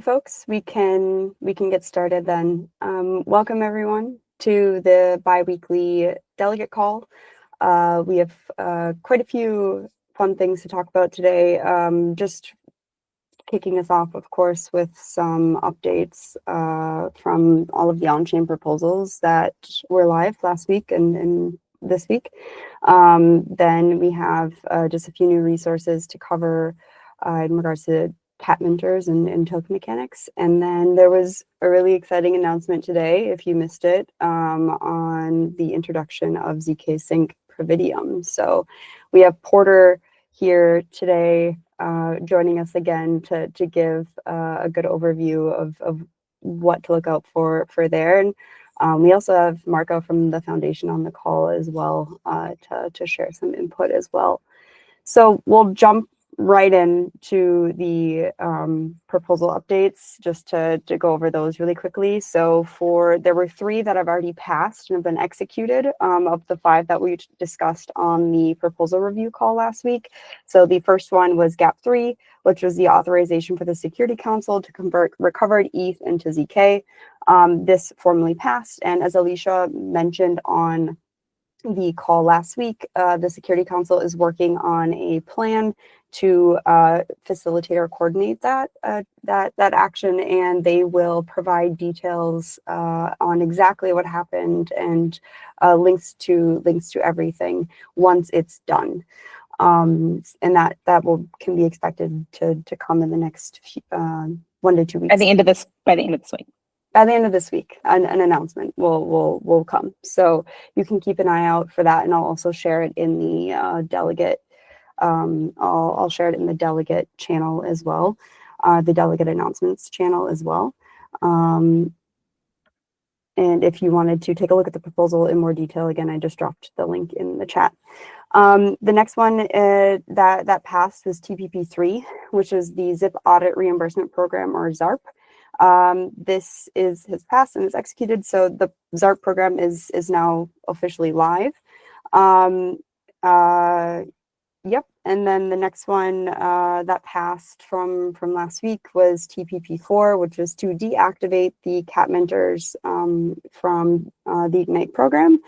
Folks, we can get started then. Welcome everyone to the bi-weekly delegate call. We have quite a few fun things to talk about today. Just kicking us off, of course, with some updates from all of the on-chain proposals that were live last week and this week. Then we have just a few new resources to cover in regards to cat minters and token mechanics. And then there was a really exciting announcement today, if you missed it, on the introduction of ZKsync Providium. So we have Porter here today joining us again to give a good overview of what to look out for there. And we also have Marco from the foundation on the call as well to share some input as well. So we'll jump right into the proposal updates just to go over those really quickly. So there were 3 that have already passed and have been executed of the 5 that we discussed on the proposal review call last week. So the first one was GAP3, which was the authorization for the Security Council to convert recovered ETH into ZK. This formally passed, and as Alicia mentioned on the call last week, the Security Council is working on a plan to facilitate or coordinate that action, and they will provide details on exactly what happened and links to everything once it's done. And that can be expected to come in the next 1 to 2 weeks. By the end of this week. By the end of this week, an announcement will come. So you can keep an eye out for that, and I'll also share it in the delegate. I'll share it in the delegate channel as well, the delegate announcements channel as well. And if you wanted to take a look at the proposal in more detail, again, I just dropped the link in the chat. The next one that passed was TPP3, which is the Zip Audit Reimbursement Program, or ZARP. This has passed and is executed, so the ZARP program is now officially live. Yep, and then the next one that passed from last week was TPP4, which was to deactivate the cat mentors from the Ignite program.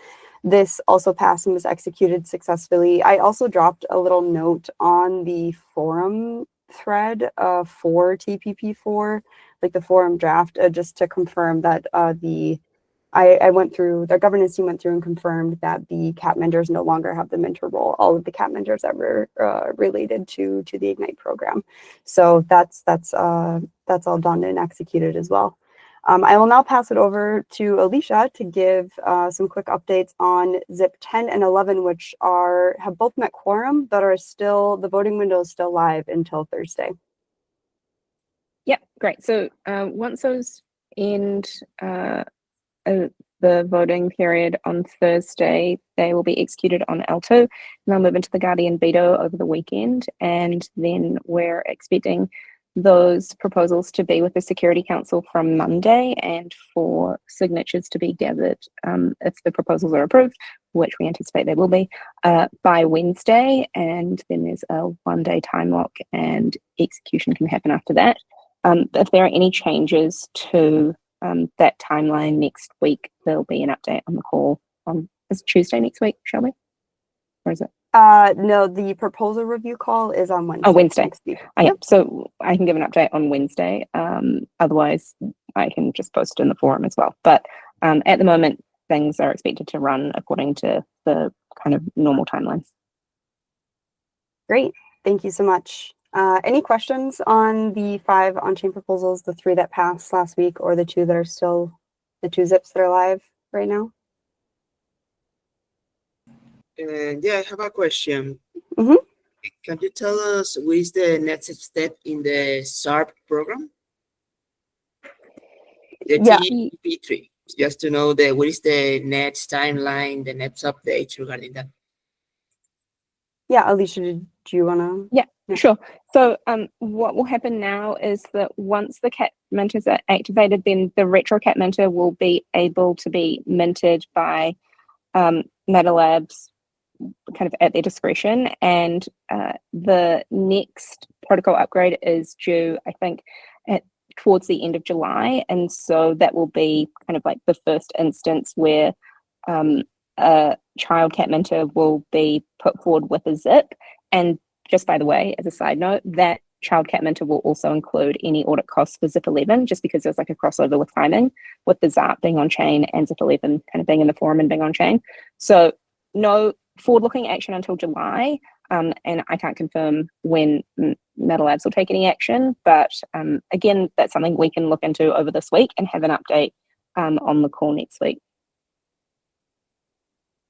This also passed and was executed successfully. I also dropped a little note on the forum thread for TPP4, like the forum draft, just to confirm that I went through, the governance team went through and confirmed that the cat mentors no longer have the mentor role, all of the cat mentors that were related to the Ignite program. So that's all done and executed as well. I will now pass it over to Alicia to give some quick updates on ZIP 10 and 11, which have both met quorum, but are still, the voting window is still live until Thursday. Yep, great. So once those end the voting period on Thursday, they will be executed on Alto, and they'll move into the Guardian Veto over the weekend. And then we're expecting those proposals to be with the Security Council from Monday, and for signatures to be gathered, if the proposals are approved, which we anticipate they will be, by Wednesday. And then there's a 1-day time lock, and execution can happen after that. If there are any changes to that timeline next week, there'll be an update on the call on Tuesday next week, shall we? Or is it? No, the proposal review call is on Wednesday. Oh, Wednesday. Next week. Yep. So I can give an update on Wednesday. Otherwise, I can just post it in the forum as well. But at the moment, things are expected to run according to the kind of normal timelines. Great. Thank you so much. Any questions on the 5 on-chain proposals, the 3 that passed last week, or the 2 that are still, the 2 zips that are live right now? Yeah, I have a question. Mm-hmm. Can you tell us what is the next step in the ZARP program? The TPP3, just to know what is the next timeline, the next update regarding that. Yeah, Alicia, do you want to? Yeah, sure. So what will happen now is that once the cat minters are activated, then the retro cat minter will be able to be minted by Meta Labs kind of at their discretion. And the next protocol upgrade is due, I think, at towards the end of July. And so that will be kind of like the first instance where a child cat minter will be put forward with a zip. And just by the way, as a side note, that child cat minter will also include any audit costs for zip 11, just because there's like a crossover with timing with the ZARP being on chain and zip 11 kind of being in the forum and being on chain. So no forward-looking action until July. And I can't confirm when Meta Labs will take any action, but again, that's something we can look into over this week and have an update on the call next week.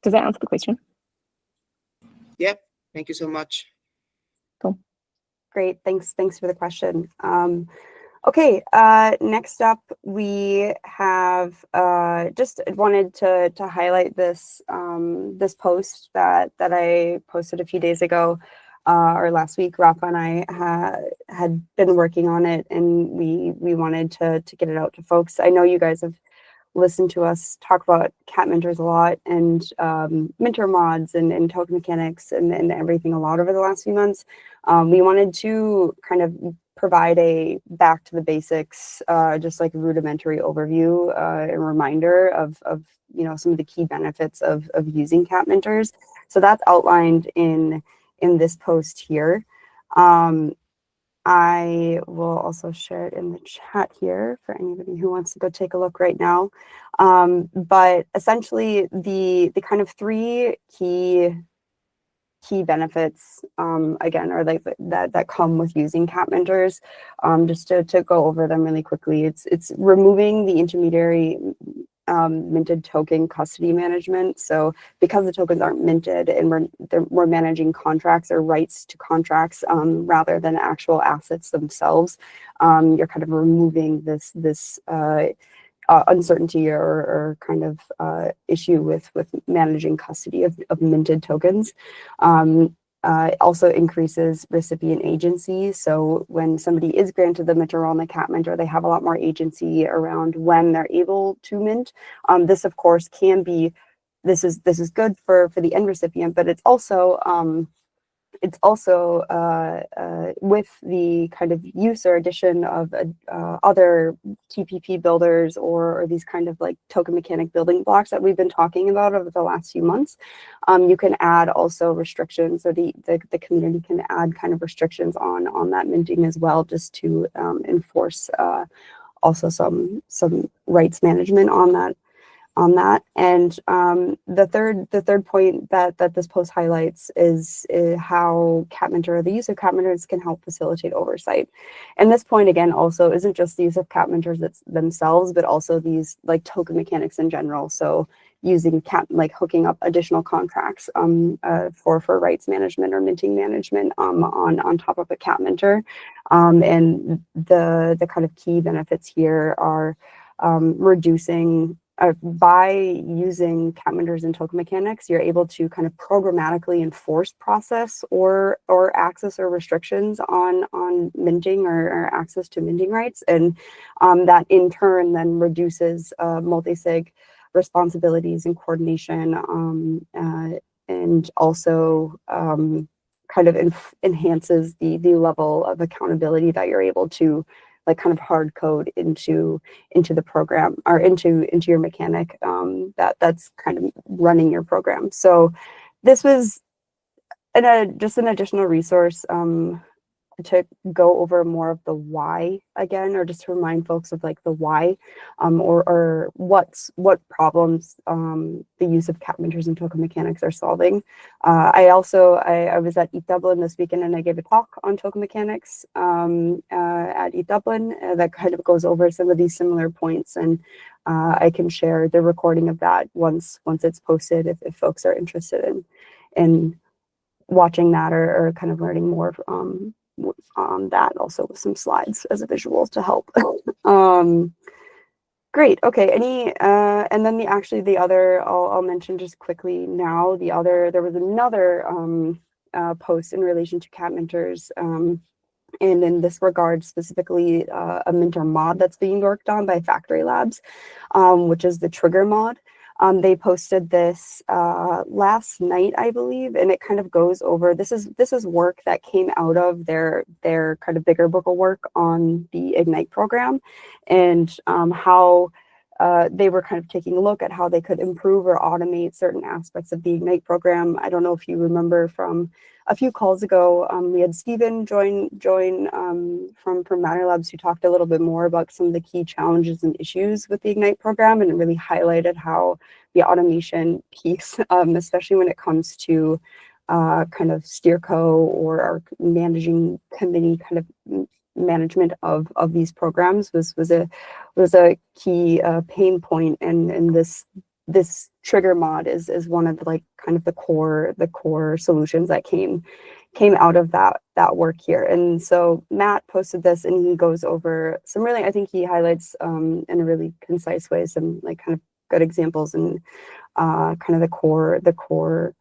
Does that answer the question? Yep. Thank you so much. Cool. Great. Thanks for the question. Okay, next up we have just wanted to highlight this this post that I posted a few days ago or last week. Rafa and I had been working on it, and we wanted to get it out to folks. I know you guys have listened to us talk about cat minters a lot, and minter mods and token mechanics and everything a lot over the last few months. We wanted to kind of provide a back to the basics, just like a rudimentary overview, a reminder of some of the key benefits of using cat minters. So that's outlined in this post here. I will also share it in the chat here for anybody who wants to go take a look right now. But essentially, the kind of three key benefits, again, are like that come with using cat minters. Just to go over them really quickly, it's removing the intermediary minted token custody management. So because the tokens aren't minted and we're managing contracts or rights to contracts rather than actual assets themselves, you're kind of removing this uncertainty or kind of issue with managing custody of minted tokens. It also increases recipient agency. So when somebody is granted the minter on the cat minter, they have a lot more agency around when they're able to mint. This, of course, can be, this is good for the end recipient, but it's also with the kind of use or addition of other TPP builders or these kind of like token mechanic building blocks that we've been talking about over the last few months. You can add also restrictions, or the community can add kind of restrictions on that minting as well, just to enforce also some rights management on that. And the third point that this post highlights is how cat minter, or the use of cat minters, can help facilitate oversight. And this point again also isn't just the use of cat minters themselves, but also these like token mechanics in general. So using like hooking up additional contracts for rights management or minting management on top of a cat minter. And the kind of key benefits here are reducing. By using cat minters and token mechanics, you're able to kind of programmatically enforce process or access or restrictions on minting or access to minting rights, and that in turn then reduces multi-sig responsibilities and coordination, and also kind of enhances the level of accountability that you're able to like kind of hard code into the program or into your mechanic that's kind of running your program. So this was just an additional resource to go over more of the why again, or just to remind folks of like the why, or what problems the use of cat minters and token mechanics are solving. I was at ETH Dublin this weekend, and I gave a talk on token mechanics at ETH Dublin that kind of goes over some of these similar points, and I can share the recording of that once it's posted if folks are interested in watching that or kind of learning more on that, also with some slides as a visual to help. Great. Okay. And then the other, I'll mention just quickly now, there was another post in relation to cat minters, and in this regard specifically a minter mod that's being worked on by Factory Labs, which is the trigger mod. They posted this last night, I believe, and it kind of goes over, this is work that came out of their kind of bigger book of work on the Ignite program, and how they were kind of taking a look at how they could improve or automate certain aspects of the Ignite program. I don't know if you remember from a few calls ago, we had Stephen join from Matter Labs, who talked a little bit more about some of the key challenges and issues with the Ignite program, and really highlighted how the automation piece, especially when it comes to kind of steerco or our managing committee kind of management of these programs, was a key pain point, and this trigger mod is one of like kind of the core solutions that came out of that work here. And so Matt posted this, and he goes over some really, I think he highlights in a really concise way some like kind of good examples and kind of the core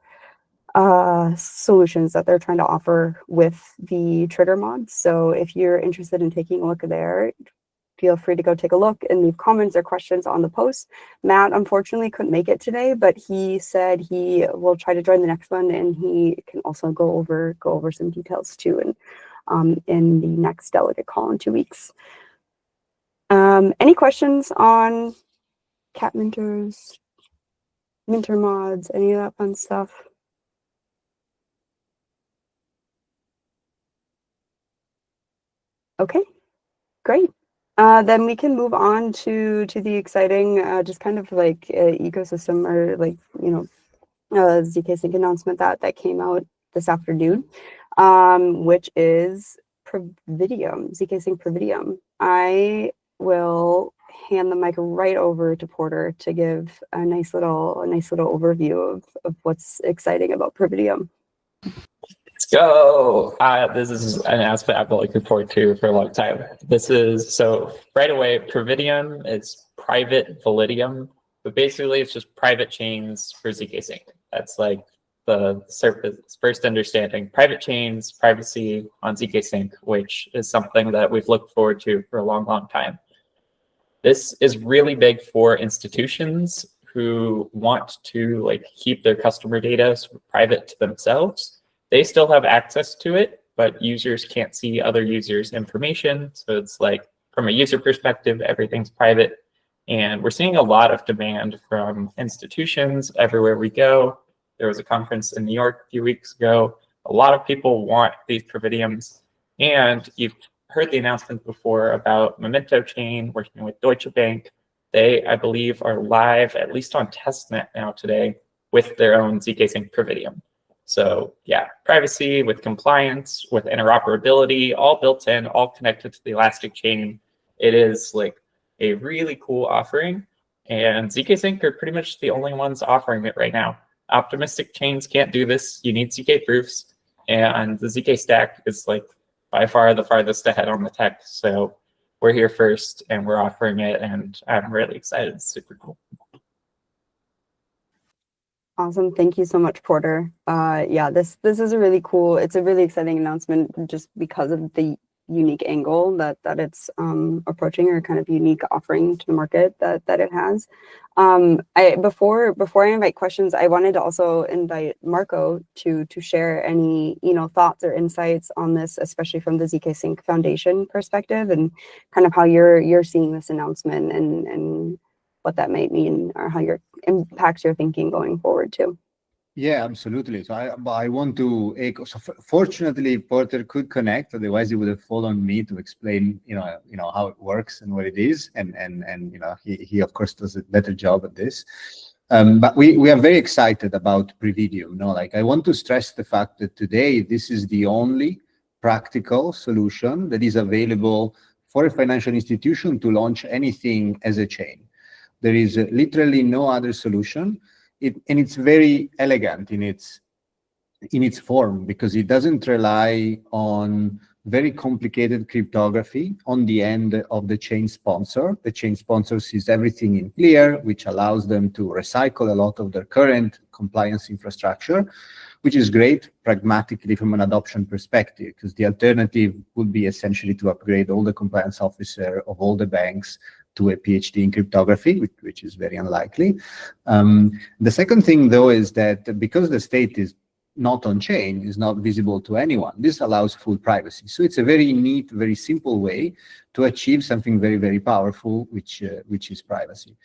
solutions that they're trying to offer with the trigger mod. So if you're interested in taking a look there, feel free to go take a look and leave comments or questions on the post. Matt unfortunately couldn't make it today, but he said he will try to join the next one, and he can also go over some details too, and in the next delegate call in 2 weeks. Any questions on cat minters, minter mods, any of that fun stuff? Okay, great. Then we can move on to the exciting, just kind of like ecosystem, or like, ZKsync announcement that came out this afternoon, which is Providium, ZKsync Providium. I will hand the mic right over to Porter to give a nice little overview of what's exciting about Providium. Let's go. This is an aspect I've been looking forward to for a long time. So right away, Providium is private Validium, but basically it's just private chains for ZKsync. That's like the first understanding. Private chains, privacy on ZKsync, which is something that we've looked forward to for a long, long time. This is really big for institutions who want to like keep their customer data private to themselves. They still have access to it, but users can't see other users' information. So it's like, from a user perspective, everything's private. And we're seeing a lot of demand from institutions everywhere we go. There was a conference in New York a few weeks ago. A lot of people want these Providiums. And you've heard the announcement before about Memento Chain working with Deutsche Bank. They, I believe, are live, at least on testnet now today, with their own ZKsync Providium. So yeah, privacy with compliance, with interoperability, all built in, all connected to the Elastic chain. It is like a really cool offering, and ZKsync are pretty much the only ones offering it right now. Optimistic chains can't do this. You need ZK proofs, and the ZK stack is like by far the farthest ahead on the tech. So we're here first, and we're offering it, and I'm really excited. It's super cool. Awesome. Thank you so much, Porter. Yeah, this is a really cool, it's a really exciting announcement just because of the unique angle that it's approaching, or kind of unique offering to the market that it has. Before I invite questions, I wanted to also invite Marco to share any thoughts or insights on this, especially from the ZKsync Foundation perspective, and kind of how you're seeing this announcement and what that might mean, or how impacts your thinking going forward too. Yeah, absolutely. So I want to echo. So fortunately, Porter could connect. Otherwise, he would have fallen on me to explain, how it works and what it is. And he of course does a better job at this. But we are very excited about Providium. I want to stress the fact that today this is the only practical solution that is available for a financial institution to launch anything as a chain. There is literally no other solution, and it's very elegant in its form, because it doesn't rely on very complicated cryptography on the end of the chain sponsor. The chain sponsor sees everything in clear, which allows them to recycle a lot of their current compliance infrastructure, which is great pragmatically from an adoption perspective, because the alternative would be essentially to upgrade all the compliance officer of all the banks to a PhD in cryptography, which is very unlikely. The second thing, though, is that because the state is not on chain, is not visible to anyone, this allows full privacy. So it's a very neat, very simple way to achieve something very, very powerful, which is privacy.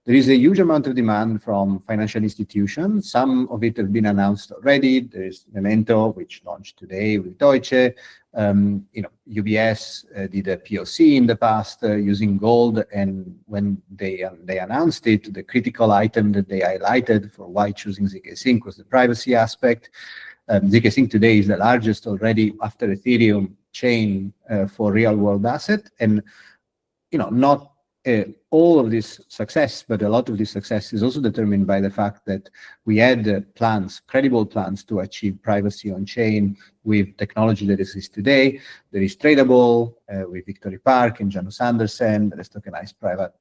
There is a huge amount of demand from financial institutions. Some of it have been announced already. There is Memento, which launched today with Deutsche. UBS did a POC in the past using gold, and when they announced it, the critical item that they highlighted for why choosing ZKsync was the privacy aspect. ZKsync today is the largest already after Ethereum chain for real-world asset, and not all of this success, but a lot of this success is also determined by the fact that we had plans, credible plans to achieve privacy on chain with technology that exists today. There is Tradable with Victory Park and Janus Andersen, that is tokenized private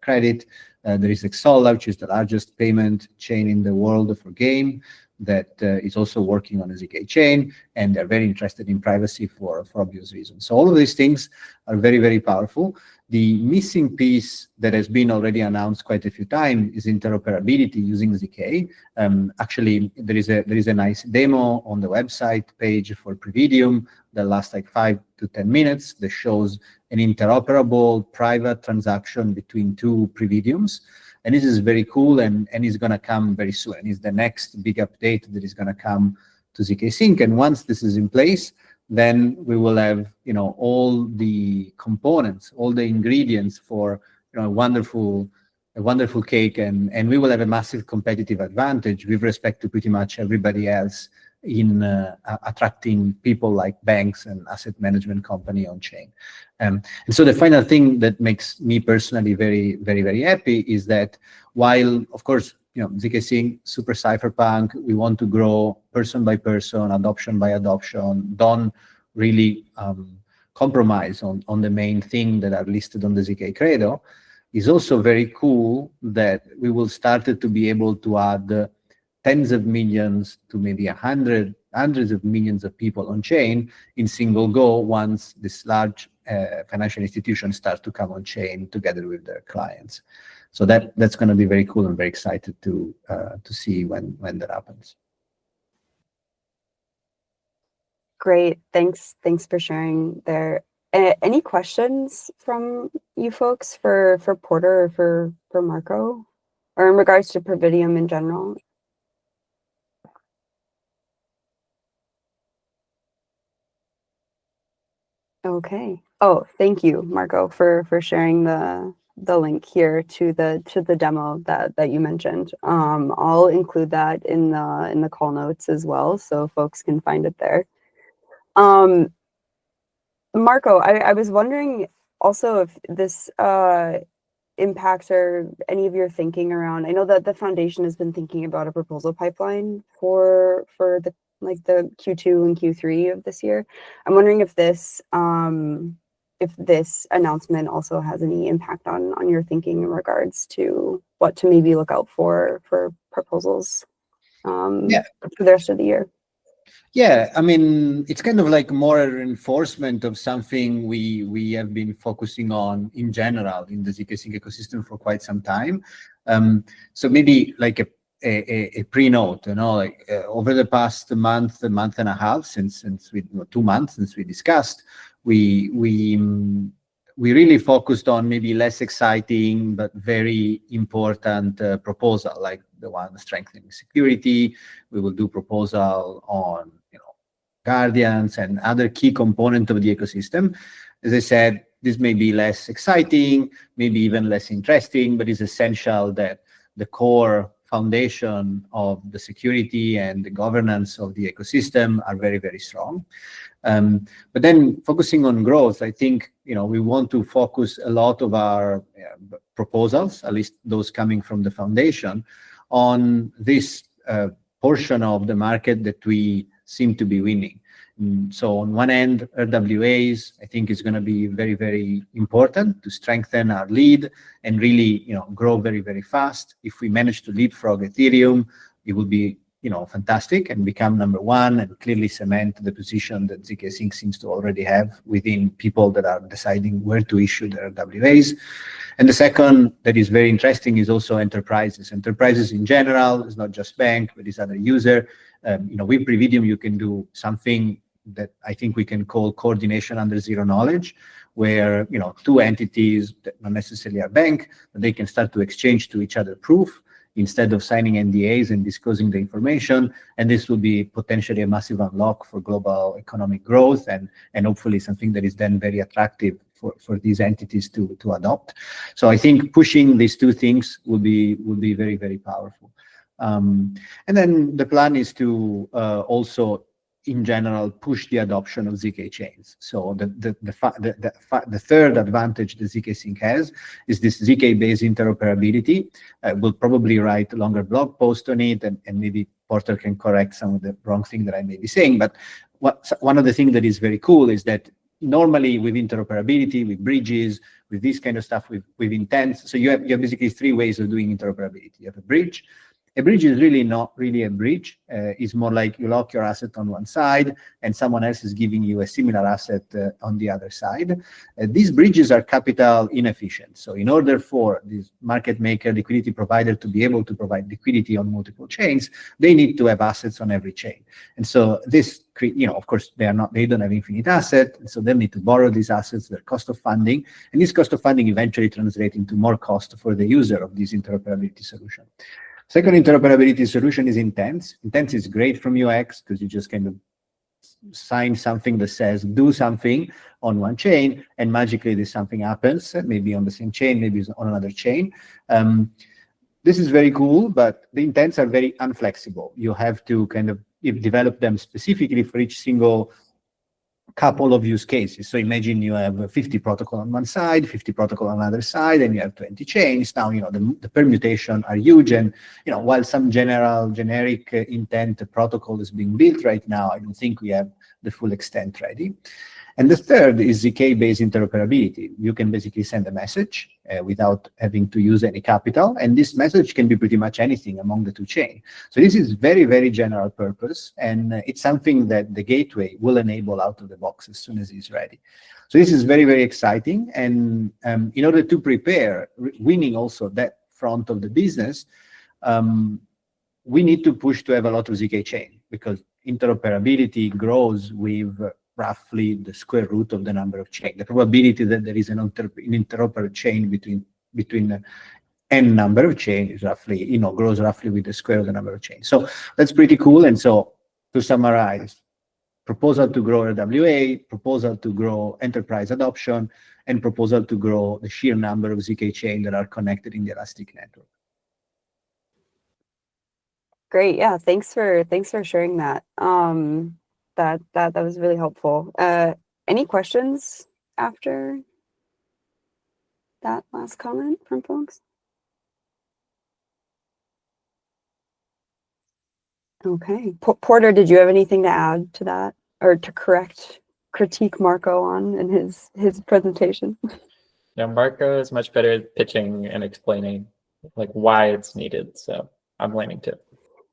credit. There is Exola, which is the largest payment chain in the world for game, that is also working on a ZK chain, and they're very interested in privacy for obvious reasons. So all of these things are very, very powerful. The missing piece that has been already announced quite a few times is interoperability using ZK. Actually, there is a nice demo on the website page for Previdium that lasts like 5 to 10 minutes that shows an interoperable private transaction between two Previdiums. And this is very cool, and is going to come very soon. And it's the next big update that is going to come to ZKsync. And once this is in place, then we will have all the components, all the ingredients for a wonderful cake, and we will have a massive competitive advantage with respect to pretty much everybody else in attracting people like banks and asset management company on chain. And so the final thing that makes me personally very, very, very happy is that while, of course, ZKsync, super cypherpunk, we want to grow person by person, adoption by adoption, don't really compromise on the main thing that are listed on the ZK Credo, is also very cool that we will start to be able to add tens of millions to maybe hundreds of millions of people on chain in single go once this large financial institutions start to come on chain together with their clients. So that's going to be very cool. I'm very excited to see when that happens. Great, thanks for sharing there. Any questions from you folks for Porter or for Marco, or in regards to Previdium in general? Okay. Oh, thank you, Marco, for sharing the link here to the demo that you mentioned. I'll include that in the call notes as well, so folks can find it there. Marco, I was wondering also if this impacts or any of your thinking around. I know that the foundation has been thinking about a proposal pipeline for the Q2 and Q3 of this year. I'm wondering if this announcement also has any impact on your thinking in regards to what to maybe look out for proposals for the rest of the year. Yeah, I mean, it's kind of like more a reinforcement of something we have been focusing on in general in the ZKsync ecosystem for quite some time. So maybe like a pre-note, over the past month and a half, since we 2 months since we discussed, we really focused on maybe less exciting but very important proposal, like the one strengthening security. We will do proposal on guardians and other key component of the ecosystem. As I said, this may be less exciting, maybe even less interesting, but it's essential that the core foundation of the security and the governance of the ecosystem are very, very strong. But then focusing on growth, I think we want to focus a lot of our proposals, at least those coming from the foundation, on this portion of the market that we seem to be winning. So on one end, RWAs, I think is going to be very, very important to strengthen our lead and really, grow very, very fast. If we manage to leapfrog Ethereum, it will be, fantastic and become number one and clearly cement the position that ZKsync seems to already have within people that are deciding where to issue their RWAs. And the second that is very interesting is also enterprises. Enterprises in general, it's not just bank, but it's other user. With Previdium, you can do something that I think we can call coordination under zero knowledge, where two entities that not necessarily are bank, but they can start to exchange to each other proof instead of signing NDAs and disclosing the information. And this will be potentially a massive unlock for global economic growth and hopefully something that is then very attractive for these entities to adopt. So I think pushing these two things will be very, very powerful. And then the plan is to also in general push the adoption of ZK chains. So the third advantage the ZKsync has is this ZK-based interoperability. We'll probably write a longer blog post on it, and maybe Porter can correct some of the wrong thing that I may be saying. But one of the things that is very cool is that normally with interoperability, with bridges, with this kind of stuff, with intents, so you have basically three ways of doing interoperability. You have a bridge. A bridge is really not really a bridge. It's more like you lock your asset on one side and someone else is giving you a similar asset on the other side. These bridges are capital inefficient. So in order for this market maker, liquidity provider to be able to provide liquidity on multiple chains, they need to have assets on every chain. And so this, of course, they don't have infinite asset. And so they need to borrow these assets, their cost of funding. And this cost of funding eventually translates into more cost for the user of this interoperability solution. Second interoperability solution is intents. Intents is great from UX because you just kind of sign something that says do something on one chain and magically this something happens, maybe on the same chain, maybe on another chain. This is very cool, but the intents are very unflexible. You have to kind of develop them specifically for each single couple of use cases. So imagine you have 50 protocol on one side, 50 protocol on the other side, and you have 20 chains. Now, the permutation are huge. And, while some generic intent protocol is being built right now, I don't think we have the full extent ready. And the third is ZK-based interoperability. You can basically send a message without having to use any capital. And this message can be pretty much anything among the two chains. So this is very, very general purpose. And it's something that the gateway will enable out of the box as soon as it's ready. So this is very, very exciting. And in order to prepare winning also that front of the business, we need to push to have a lot of ZK chain because interoperability grows with roughly the square root of the number of chain. The probability that there is an interoperable chain between n number of chain is roughly, grows roughly with the square of the number of chains. So that's pretty cool. And so to summarize, proposal to grow RWA, proposal to grow enterprise adoption, and proposal to grow the sheer number of ZK chain that are connected in the Elastic network. Great. Yeah. Thanks for sharing that. That was really helpful. Any questions after that last comment from folks? Okay. Porter, did you have anything to add to that or to critique Marco on in his presentation? Yeah, Marco is much better at pitching and explaining like why it's needed. So I'm learning too.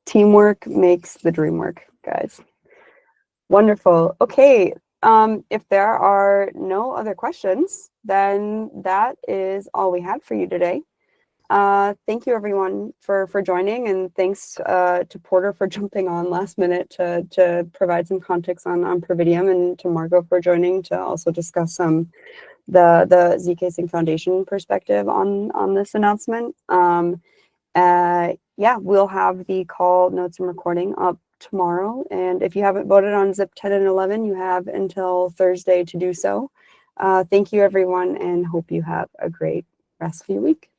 Teamwork makes the dream work, guys. Wonderful. Okay. If there are no other questions, then that is all we have for you today. Thank you everyone for joining, and thanks to Porter for jumping on last minute to provide some context on Previdium, and to Marco for joining to also discuss the ZKsync Foundation perspective on this announcement. Yeah, we'll have the call notes and recording up tomorrow, and if you haven't voted on ZIP 10 and 11, you have until Thursday to do so. Thank you everyone, and hope you have a great rest of your week.